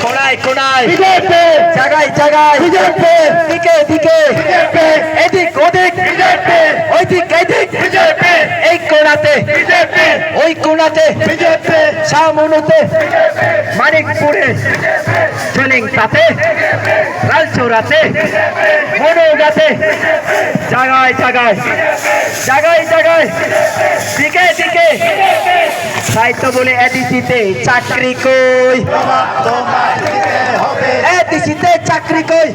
কোনায় কোনায় জায়গায় জায়গায় দিকে দিকে এদিক ওদিক ওইদিক এদিক এই কোনাতে ওই কোনাতে শাহমুনুতে মানিকপুরে ঝুলিংটাতে লালচৌরাতে মনোগাতে জায়গায় জায়গায় জায়গায় জায়গায় দিকে দিকে সাহিত্য বলে এডিসিতে চাকরি কই এডিসিতে চাকরি কই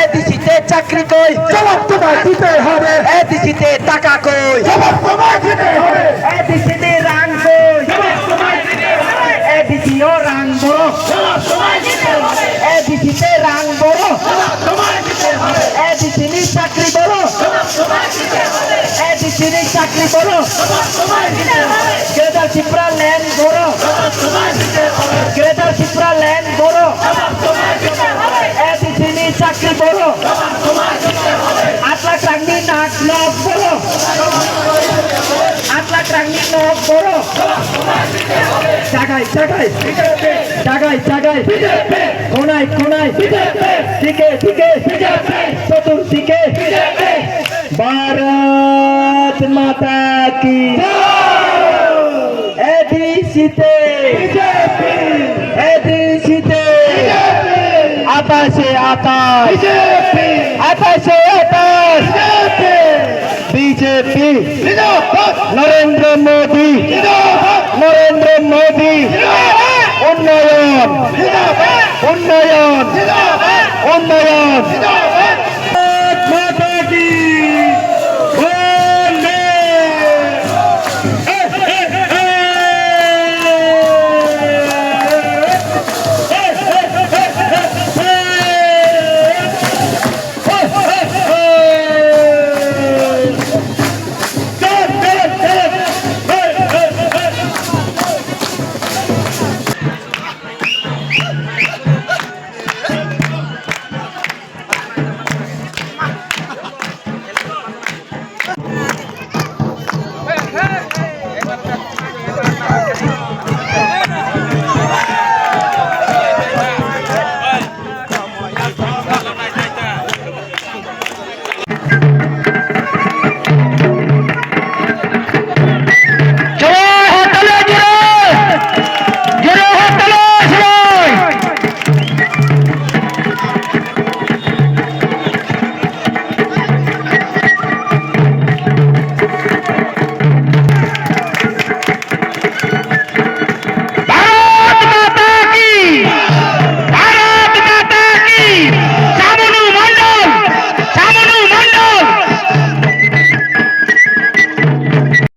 এডিসিতে চাকরি কই জবাব তোমায় দিতে হবে এডিসিতে টাকা কই জবাব তোমায় দিতে হবে এডিসিতে রাং কই জবাব তোমায় দিতে হবে এডিসিও রাং বড় জবাব তোমায় দিতে হবে এডিসিতে রাং বড় জবাব তোমায় দিতে হবে এডিসিনি চাকরি বড় জবাব তোমায় দিতে হবে এডিসিনি চাকরি বড় জবাব তোমায় দিতে হবে গ্রেটার শিপ্রা ল্যান্ড বড় জবাব তোমায় দিতে হবে গ্রেটার শিপ্রা ল্যান্ড বড় জবাব তোমায় দিতে হবে এডিসিনি চাকরি বড় জবাব তোমায় দিতে হবে 8 লাখ রাঙ্গি নাক নক বড় 8 লাখ রাঙ্গি নক বড় জবাব তোমায় দিতে হবে জায়গায় জায়গায় জায়গায় জায়গায় কোনায় কোনায় দিকে দিকে চতুর্দিকে ভারত মাতা কি এডিসিতে এডিসিতে আতাশে আতাশ আতাশে আতাশ বিজেপি নরেন্দ্র মোদী নরেন্দ্র মোদী উন্নয়ন উন্নয়ন উন্নয়ন